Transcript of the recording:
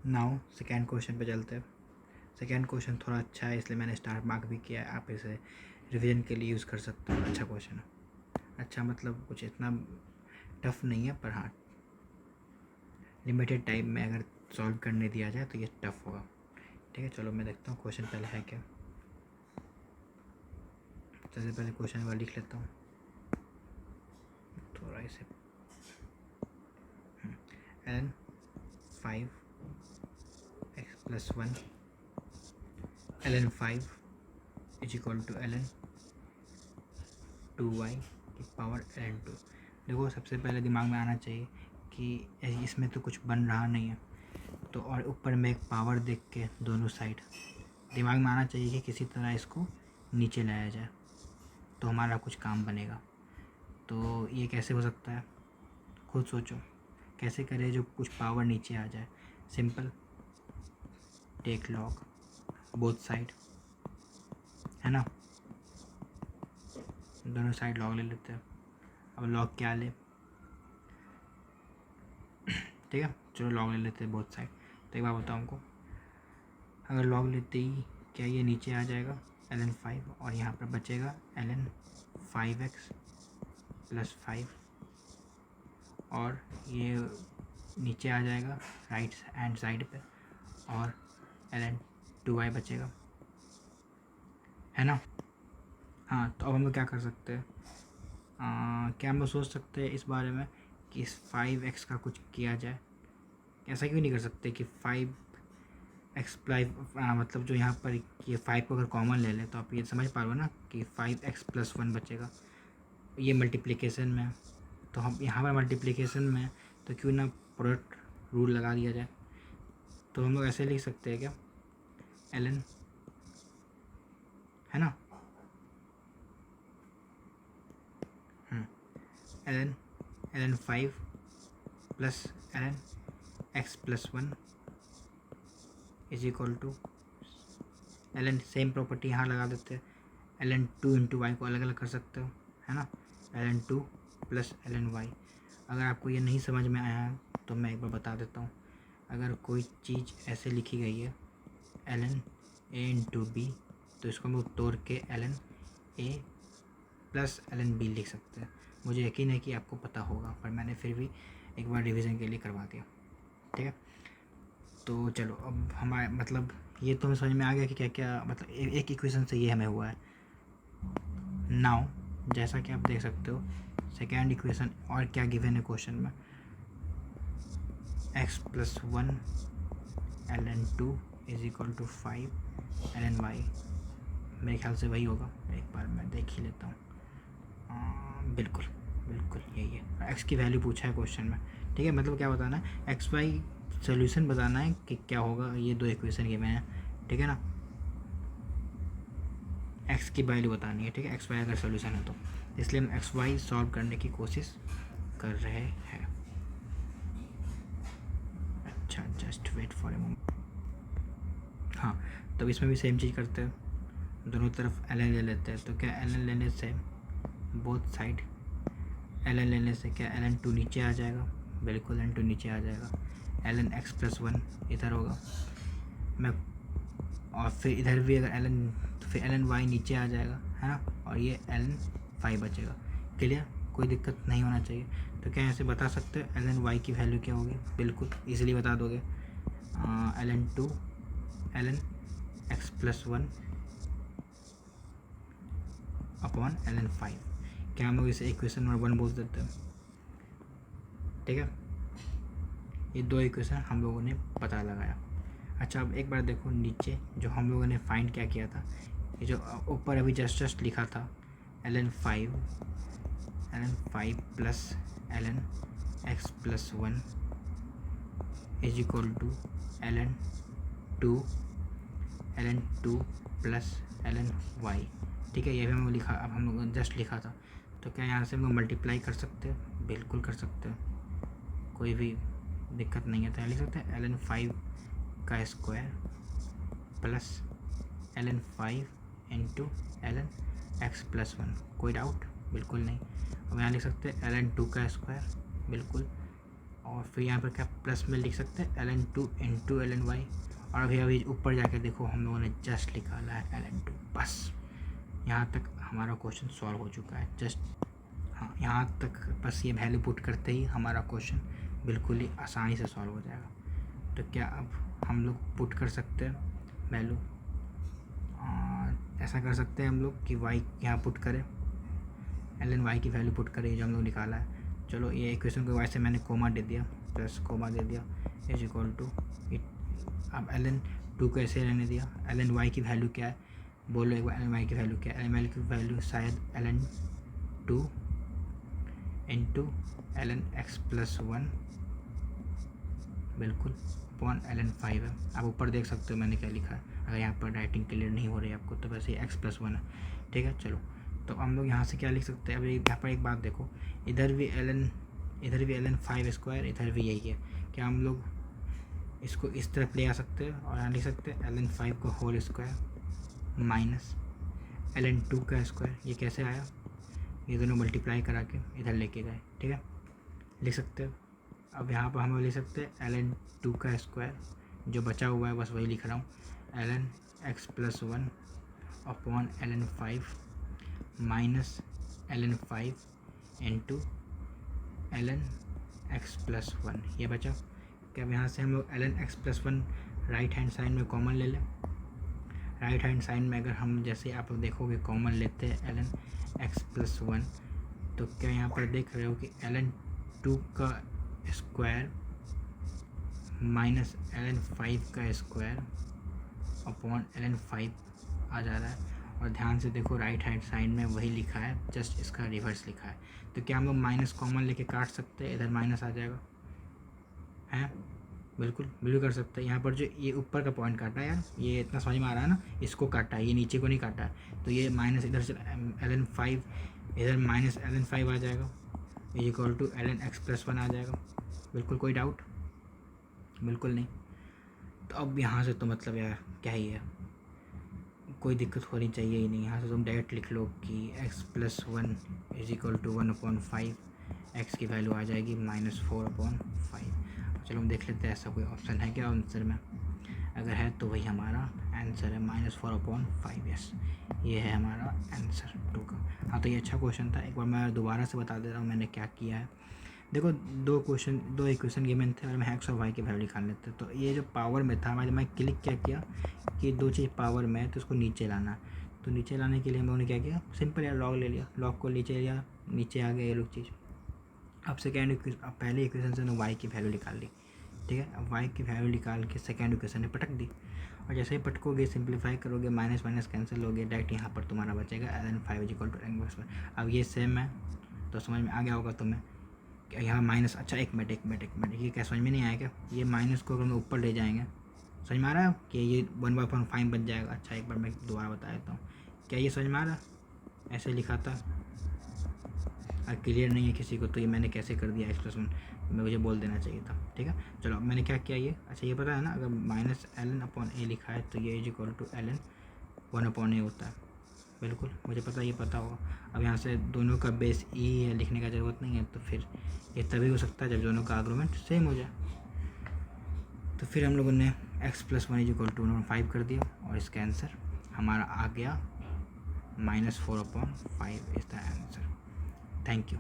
Now second question पे चलते हैं। सेकेंड क्वेश्चन थोड़ा अच्छा है, इसलिए मैंने स्टार मार्क भी किया है। आप इसे रिवीजन के लिए यूज़ कर सकते हो। अच्छा क्वेश्चन है, अच्छा मतलब कुछ इतना टफ नहीं है, पर हाँ लिमिटेड टाइम में अगर सॉल्व करने दिया जाए तो ये टफ होगा। ठीक है, चलो मैं देखता हूँ क्वेश्चन पहले है क्या। सबसे पहले क्वेश्चन वाला लिख लेता हूँ थोड़ा इसे। ln 5x+1 ln 5 is equal to ln 2y की पावर ln 2। देखो सबसे पहले दिमाग में आना चाहिए कि इसमें तो कुछ बन रहा नहीं है, तो और ऊपर में एक पावर देख के दोनों साइड दिमाग में आना चाहिए कि किसी तरह इसको नीचे लाया जाए तो हमारा कुछ काम बनेगा। तो ये कैसे हो सकता है, खुद सोचो कैसे करें जो कुछ पावर नीचे आ जाए। Simple, take log both side, है ना, दोनों साइड लॉग ले लेते हैं। अब लॉग क्या ले, ठीक है चलो लॉग ले लेते हैं बोथ साइड। तो एक बार बताओ हमको, अगर लॉग लेते ही क्या ये नीचे आ जाएगा ln 5 और यहाँ पर बचेगा ln 5x+5 और ये नीचे आ जाएगा राइट हैंड साइड पे और ln 2y बचेगा, है ना। हाँ तो अब हम लोग क्या कर सकते हैं, क्या हम लोग सोच सकते हैं इस बारे में कि इस 5x का कुछ किया जाए। ऐसा क्यों नहीं कर सकते कि 5x मतलब जो यहाँ पर ये 5 को अगर कॉमन ले लें तो आप ये समझ पा रहे हो ना कि 5x+1 बचेगा। ये मल्टीप्लिकेशन में है, तो हम यहाँ पर मल्टीप्लिकेशन में तो क्यों ना प्रोडक्ट रूल लगा दिया जाए। तो हम लोग ऐसे लिख सकते हैं क्या, ln, है ना, ln 5 plus ln x+1 is equal to ln, same property यहाँ लगा देते हैं, ln 2 इंटू वाई को अलग अलग कर सकते हो, है ना, ln 2 प्लस ln y। अगर आपको ये नहीं समझ में आया है तो मैं एक बार बता देता हूँ। अगर कोई चीज़ ऐसे लिखी गई है ln a इंटू बी, तो इसको हम लोग तोड़ के ln a plus ln b लिख सकते हैं। मुझे यकीन है कि आपको पता होगा, पर मैंने फिर भी एक बार रिवीजन के लिए करवा दिया। ठीक है, तो चलो अब हमारे मतलब ये तो हमें समझ में आ गया कि क्या क्या मतलब एक इक्वेशन से ये हमें हुआ है। नाउ जैसा कि आप देख सकते हो सेकेंड इक्वेशन और क्या गिवन है क्वेश्चन में, x+1 ln 2 is equal to 5 ln y। मेरे ख्याल से वही होगा, एक बार मैं देख ही लेता हूँ। बिल्कुल बिल्कुल यही है, x की वैल्यू पूछा है क्वेश्चन में। ठीक है, मतलब क्या बताना है, एक्स वाई सोल्यूशन बताना है कि क्या होगा, ये दो इक्वेशन गिवन है। ठीक है ना, x की वैल्यू बतानी है। ठीक है, एक्स वाई अगर सोल्यूशन है तो इसलिए हम एक्स वाई सॉल्व करने की कोशिश कर रहे हैं। अच्छा just wait for a moment. हाँ तब इसमें भी सेम चीज़ करते हैं, दोनों तरफ ln ले लेते हैं। तो क्या ln लेने से बोथ साइड ln लेने से क्या ln 2 नीचे आ जाएगा, बिल्कुल ln 2 नीचे आ जाएगा, ln x+1 इधर होगा मैं, और फिर इधर भी अगर ln तो फिर ln y नीचे आ जाएगा, है ना, और ये ln 5 बचेगा। क्लियर, कोई दिक्कत नहीं होना चाहिए। तो क्या ऐसे बता सकते हैं ln y की वैल्यू क्या होगी, बिल्कुल इजीली बता दोगे, ln 2 ln x+1 upon ln 5। क्या हम लोग इसे इक्वेशन नंबर 1 बोल देते हैं। ठीक है, ये दो इक्वेशन हम लोगों ने पता लगाया। अच्छा अब एक बार देखो नीचे जो हम लोगों ने फाइंड क्या किया था, ये जो ऊपर अभी जस्ट लिखा था ln 5 plus ln x+1 is equal to ln 2 plus ln y। ठीक है, ये भी हम लोग लिखा, अब हम लोग जस्ट लिखा था। तो क्या यहाँ से हम लोग मल्टीप्लाई कर सकते हैं, बिल्कुल कर सकते हैं, कोई भी दिक्कत नहीं है। तो लिख सकते हैं ln 5 का square plus ln 5 into ln x+1। कोई डाउट, बिल्कुल नहीं। अब यहाँ लिख सकते हैं ln 2 का स्क्वायर, बिल्कुल और फिर यहाँ पर क्या प्लस में लिख सकते हैं ln2 इंटू ln y। और अभी ऊपर जाकर देखो हम लोगों ने जस्ट निकाला है ln2। बस यहाँ तक हमारा क्वेश्चन सॉल्व हो चुका है। जस्ट हाँ, यहाँ तक बस ये वैल्यू पुट करते ही हमारा क्वेश्चन बिल्कुल ही आसानी से सॉल्व हो जाएगा। तो क्या अब हम लोग पुट कर सकते हैं वैल्यू, ऐसा कर सकते हैं हम लोग कि y यहाँ पुट करें, ln y की वैल्यू पुट करें जो हम लोग निकाला है। चलो ये इक्वेशन को y से मैंने कोमा दे दिया, प्लस कोमा दे दिया इज इक्वल टू इट। अब ln2 को ऐसे रहने दिया। ln y की वैल्यू क्या है बोलो एक बार, ln y की वैल्यू क्या है? ln y की वैल्यू शायद ln2 into ln x plus 1 बिल्कुल अपॉन ln5 है। आप ऊपर देख सकते हो मैंने क्या लिखा है। अगर यहाँ पर राइटिंग क्लियर नहीं हो रही है आपको तो वैसे ही x प्लस 1 है। ठीक है, चलो तो हम लोग यहाँ से क्या लिख सकते हैं। अब यहाँ पर एक बात देखो, इधर भी ln5 स्क्वायर, इधर भी यही है। क्या हम लोग इसको इस तरफ ले आ सकते हैं और यहाँ लिख सकते हैं ln5 का होल स्क्वायर माइनस ln2 का स्क्वायर। ये कैसे आया? ये दोनों मल्टीप्लाई करा के इधर लेके गए। ठीक है, लिख सकते हो। अब यहाँ पर हम लिख सकते हैं ln2 का स्क्वायर, जो बचा हुआ है बस वही लिख रहा हूँ, ln x plus 1 upon ln5 minus ln5 into ln x plus 1। ये बचा। क्या अब यहाँ से हम लोग ln x plus 1 right hand side में कॉमन ले लें। राइट हैंड साइड में अगर हम जैसे आप देखोगे कॉमन लेते हैं ln x प्लस 1, तो क्या यहाँ पर देख रहे हो कि ln2 का स्क्वायर माइनस ln5 का स्क्वायर अपॉन ln5 आ जा रहा है। और ध्यान से देखो राइट हैंड साइड में वही लिखा है, जस्ट इसका रिवर्स लिखा है। तो क्या हम लोग माइनस कॉमन लेके काट सकते हैं? इधर माइनस आ जाएगा, हैं? बिल्कुल बिल्कुल कर सकते हैं। यहाँ पर जो ये ऊपर का पॉइंट काटा है यार, ये इतना समझ में आ रहा है ना, इसको काटा है, ये नीचे को नहीं काटा है। तो ये माइनस इधर से ln5, इधर माइनस ln5 आ जाएगा is equal to ln x plus 1 आ जाएगा। बिल्कुल कोई डाउट? बिल्कुल नहीं। तो अब यहाँ से तो मतलब यार क्या ही है, कोई दिक्कत होनी चाहिए ही नहीं। यहाँ से तुम डायरेक्ट लिख लो कि x plus 1 is equal to 1/5, x की वैल्यू आ जाएगी -4/5। चलो हम देख लेते हैं ऐसा कोई ऑप्शन है क्या आंसर में। अगर है तो वही हमारा आंसर है, -4/5। यस, ये है हमारा आंसर 2 का। हाँ, तो ये अच्छा क्वेश्चन था। एक बार मैं दोबारा से बता दे रहा हूँ मैंने क्या किया है। देखो दो इक्वेशन गिवन थे और मैं x और y की वैल्यू निकाल लेते। तो ये जो पावर में था, मैं क्लिक क्या किया कि दो चीज़ पावर में है तो उसको नीचे लाना। तो नीचे लाने के लिए हम लोगों ने क्या किया, सिंपल यार लॉग ले लिया, लॉग को नीचे लिया, नीचे आ गया ये लोग चीज़। अब अब पहले इक्वेशन से y की वैल्यू निकाल ली। ठीक है, अब y की वैल्यू निकाल के सेकेंड इक्वेशन में पटक दी। और जैसे ही पटकोगे सिंप्लीफाई करोगे, माइनस माइनस कैंसिल होगे, डायरेक्ट यहाँ पर तुम्हारा बचेगा ln5 equal to ln x। अब ये सेम है तो समझ में आ गया होगा तुम्हें कि यहाँ माइनस। अच्छा एक मिनट, ये क्या समझ में नहीं आया क्या? ये माइनस को अगर हम ऊपर ले जाएंगे, समझ में आ रहा है कि ये 1/5 बन जाएगा। अच्छा एक बार मैं दोबारा बता देता हूँ, क्या ये समझ में आ रहा? ऐसे लिखा था, अगर क्लियर नहीं है किसी को तो ये मैंने कैसे कर दिया एक्सप्रेशन, मुझे बोल देना चाहिए था। ठीक है, चलो अब मैंने क्या किया ये, अच्छा ये पता है ना, अगर -ln/a लिखा है तो ये is equal to ln 1/a होता है। बिल्कुल मुझे पता, ये पता होगा। अब यहाँ से दोनों का बेस ई है, लिखने का ज़रूरत नहीं है। तो फिर ये तभी हो सकता है जब दोनों का आर्गुमेंट सेम हो जाए। तो फिर हम लोगों ने x plus 1 is equal to 5 कर दिया और इसका आंसर हमारा आ गया -4/5 is the answer. Thank you.